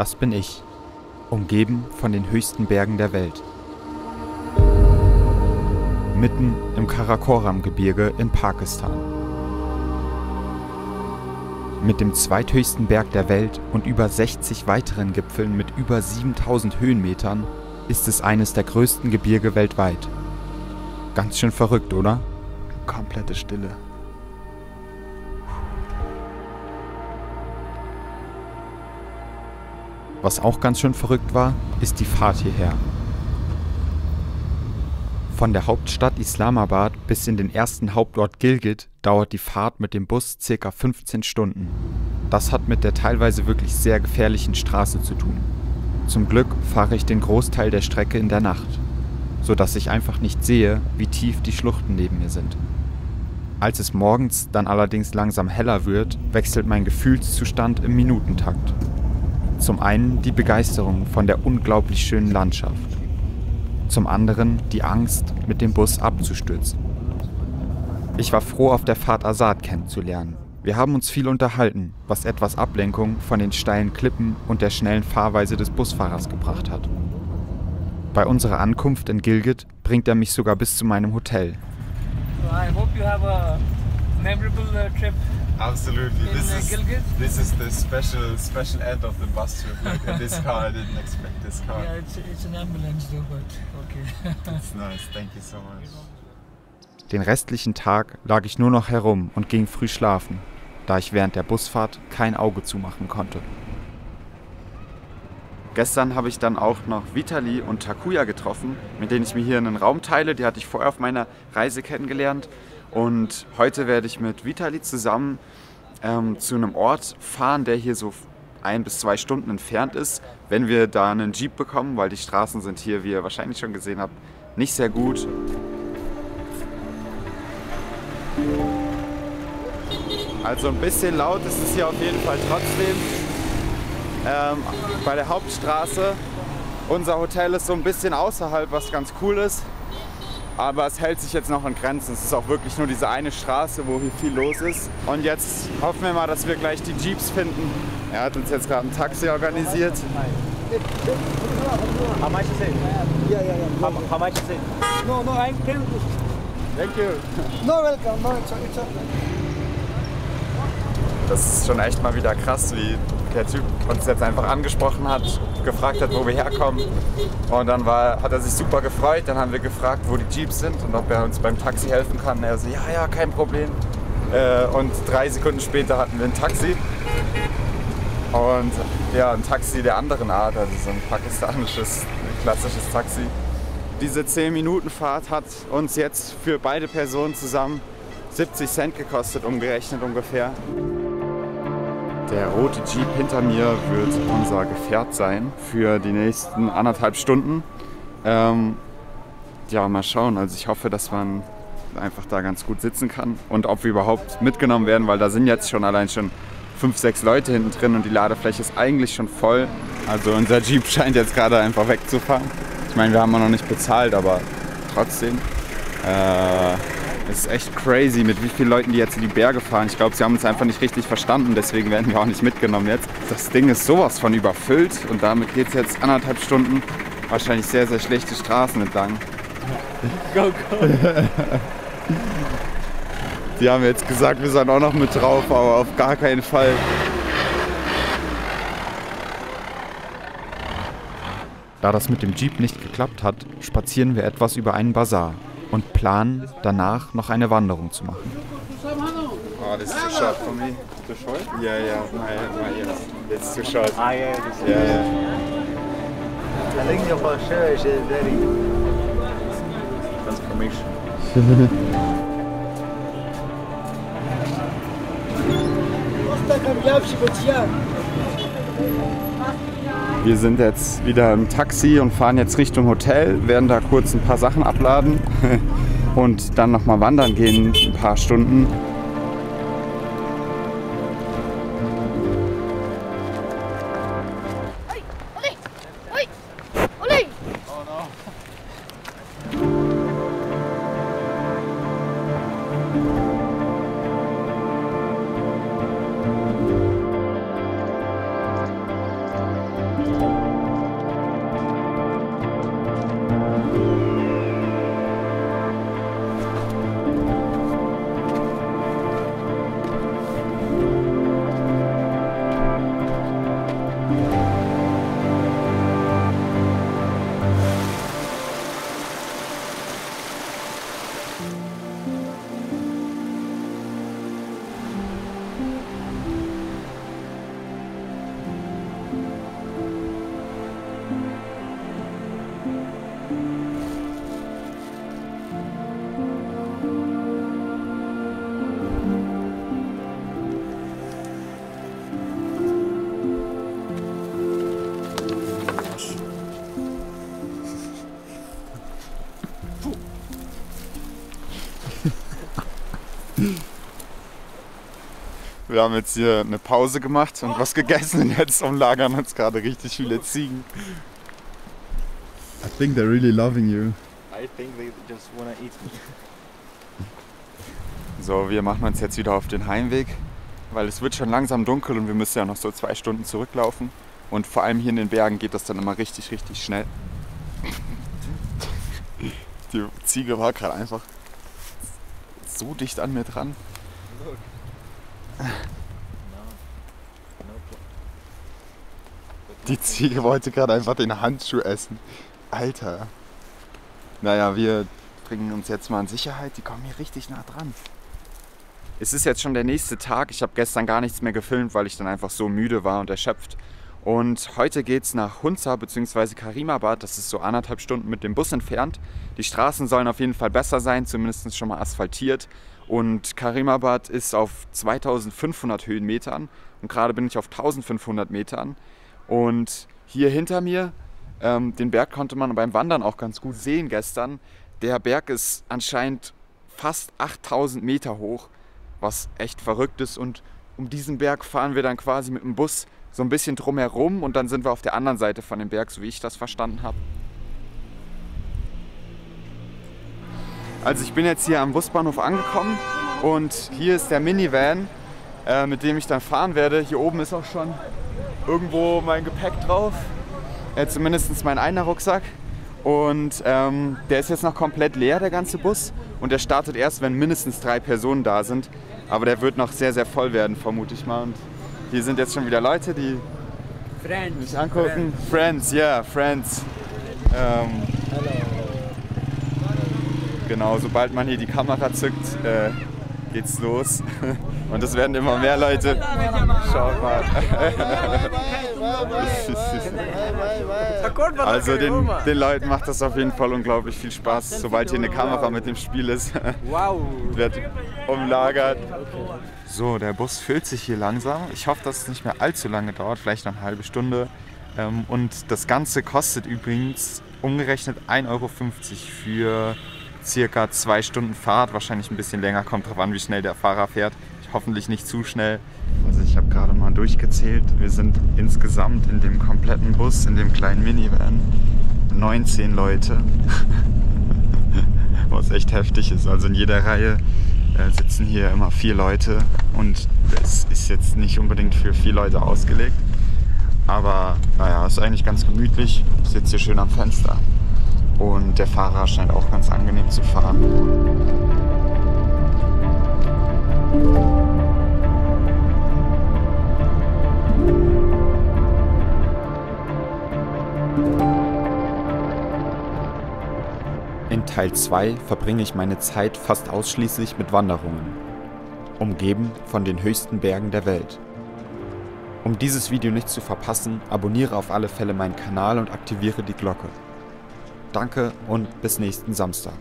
Das bin ich, umgeben von den höchsten Bergen der Welt. Mitten im Karakoram-Gebirge in Pakistan. Mit dem zweithöchsten Berg der Welt und über 60 weiteren Gipfeln mit über 7000 Höhenmetern ist es eines der größten Gebirge weltweit. Ganz schön verrückt, oder? Komplette Stille. Was auch ganz schön verrückt war, ist die Fahrt hierher. Von der Hauptstadt Islamabad bis in den ersten Hauptort Gilgit dauert die Fahrt mit dem Bus ca. 15 Stunden. Das hat mit der teilweise wirklich sehr gefährlichen Straße zu tun. Zum Glück fahre ich den Großteil der Strecke in der Nacht, sodass ich einfach nicht sehe, wie tief die Schluchten neben mir sind. Als es morgens dann allerdings langsam heller wird, wechselt mein Gefühlszustand im Minutentakt. Zum einen die Begeisterung von der unglaublich schönen Landschaft. Zum anderen die Angst, mit dem Bus abzustürzen. Ich war froh, auf der Fahrt Azad kennenzulernen. Wir haben uns viel unterhalten, was etwas Ablenkung von den steilen Klippen und der schnellen Fahrweise des Busfahrers gebracht hat. Bei unserer Ankunft in Gilgit bringt er mich sogar bis zu meinem Hotel. I hope you have a memorable trip. Absolutely. Gilgit? This is the special end of the bus trip. Like this car, I didn't expect this car. Yeah, it's an ambulance though, but okay. It's nice. Thank you so much. Den restlichen Tag lag ich nur noch herum und ging früh schlafen, da ich während der Busfahrt kein Auge zumachen konnte. Gestern habe ich dann auch noch Vitali und Takuya getroffen, mit denen ich mir hier einen Raum teile. Die hatte ich vorher auf meiner Reise kennengelernt. Und heute werde ich mit Vitali zusammen zu einem Ort fahren, der hier so 1 bis 2 Stunden entfernt ist, wenn wir da einen Jeep bekommen, weil die Straßen sind hier, wie ihr wahrscheinlich schon gesehen habt, nicht sehr gut. Also ein bisschen laut ist es hier auf jeden Fall trotzdem. Bei der Hauptstraße. Unser Hotel ist so ein bisschen außerhalb, was ganz cool ist. Aber es hält sich jetzt noch in Grenzen. Es ist auch wirklich nur diese eine Straße, wo hier viel los ist. Und jetzt hoffen wir mal, dass wir gleich die Jeeps finden. Er hat uns jetzt gerade ein Taxi organisiert. How much is it? Yeah, yeah, yeah. How much is it? No, I can't. Thank you. No, welcome. No, it's okay. Das ist schon echt mal wieder krass, wie der Typ uns jetzt einfach angesprochen hat, gefragt hat, wo wir herkommen. Und dann hat er sich super gefreut. Dann haben wir gefragt, wo die Jeeps sind und ob er uns beim Taxi helfen kann. Er so, ja, kein Problem. Und 3 Sekunden später hatten wir ein Taxi. Und ja, ein Taxi der anderen Art, also so ein pakistanisches, klassisches Taxi. Diese 10-Minuten-Fahrt hat uns jetzt für beide Personen zusammen 70 Cent gekostet, umgerechnet ungefähr. Der rote Jeep hinter mir wird unser Gefährt sein für die nächsten 1,5 Stunden. Ja, mal schauen. Also ich hoffe, dass man einfach da ganz gut sitzen kann und ob wir überhaupt mitgenommen werden, weil da sind jetzt schon allein schon 5, 6 Leute hinten drin und die Ladefläche ist eigentlich schon voll. Also unser Jeep scheint jetzt gerade einfach wegzufahren. Ich meine, wir haben noch nicht bezahlt, aber trotzdem. Es ist echt crazy, mit wie vielen Leuten die jetzt in die Berge fahren. Ich glaube, sie haben uns einfach nicht richtig verstanden, deswegen werden wir auch nicht mitgenommen jetzt. Das Ding ist sowas von überfüllt und damit geht es jetzt 1,5 Stunden wahrscheinlich sehr, sehr schlechte Straßen entlang. Go. Die haben jetzt gesagt, wir sollen auch noch mit drauf, aber auf gar keinen Fall. Da das mit dem Jeep nicht geklappt hat, spazieren wir etwas über einen Bazar und planen, danach noch eine Wanderung zu machen. Oh, this is too short for me. Too short? Yeah, my it's too short. Yeah, Yeah. I think your brochure is very transformation. Wir sind jetzt wieder im Taxi und fahren jetzt Richtung Hotel, werden da kurz ein paar Sachen abladen und dann nochmal wandern gehen, ein paar Stunden. Wir haben jetzt hier eine Pause gemacht und was gegessen und jetzt umlagern uns gerade richtig viele Ziegen. I think they're really loving you. I think they just wanna eat me. So, wir machen uns jetzt wieder auf den Heimweg, weil es wird schon langsam dunkel und wir müssen ja noch so 2 Stunden zurücklaufen. Und vor allem hier in den Bergen geht das dann immer richtig, richtig schnell. Die Ziege war gerade einfach so dicht an mir dran. Die Ziege wollte gerade einfach den Handschuh essen. Alter. Naja, wir bringen uns jetzt mal in Sicherheit. Die kommen hier richtig nah dran. Es ist jetzt schon der nächste Tag. Ich habe gestern gar nichts mehr gefilmt, weil ich dann einfach so müde war und erschöpft. Und heute geht es nach Hunza bzw. Karimabad. Das ist so 1,5 Stunden mit dem Bus entfernt. Die Straßen sollen auf jeden Fall besser sein, zumindest schon mal asphaltiert. Und Karimabad ist auf 2500 Höhenmetern und gerade bin ich auf 1500 Metern. Und hier hinter mir, den Berg konnte man beim Wandern auch ganz gut sehen gestern. Der Berg ist anscheinend fast 8000 Meter hoch, was echt verrückt ist. Und um diesen Berg fahren wir dann quasi mit dem Bus so ein bisschen drumherum und dann sind wir auf der anderen Seite von dem Berg, so wie ich das verstanden habe. Also ich bin jetzt hier am Busbahnhof angekommen und hier ist der Minivan, mit dem ich dann fahren werde. Hier oben ist auch schon irgendwo mein Gepäck drauf, zumindest mein einer Rucksack. Und der ist jetzt noch komplett leer, der ganze Bus. Und der startet erst, wenn mindestens 3 Personen da sind. Aber der wird noch sehr, sehr voll werden, vermute ich mal. Und hier sind jetzt schon wieder Leute, die mich angucken. Friends, yeah, friends. Genau, sobald man hier die Kamera zückt, geht's los. Und es werden immer mehr Leute. Schaut mal. Also den Leuten macht das auf jeden Fall unglaublich viel Spaß, sobald hier eine Kamera mit dem Spiel ist. Wird umlagert. So, der Bus füllt sich hier langsam. Ich hoffe, dass es nicht mehr allzu lange dauert, vielleicht noch eine halbe Stunde. Und das Ganze kostet übrigens umgerechnet 1,50 € für circa 2 Stunden Fahrt, wahrscheinlich ein bisschen länger, kommt drauf an, wie schnell der Fahrer fährt. Hoffentlich nicht zu schnell. Also ich habe gerade mal durchgezählt, wir sind insgesamt in dem kompletten Bus, in dem kleinen Minivan, 19 Leute. Was echt heftig ist. Also in jeder Reihe sitzen hier immer 4 Leute und es ist jetzt nicht unbedingt für 4 Leute ausgelegt. Aber naja, ist eigentlich ganz gemütlich. Ich sitze hier schön am Fenster. Und der Fahrer scheint auch ganz angenehm zu fahren. In Teil 2 verbringe ich meine Zeit fast ausschließlich mit Wanderungen, umgeben von den höchsten Bergen der Welt. Um dieses Video nicht zu verpassen, abonniere auf alle Fälle meinen Kanal und aktiviere die Glocke. Danke und bis nächsten Samstag.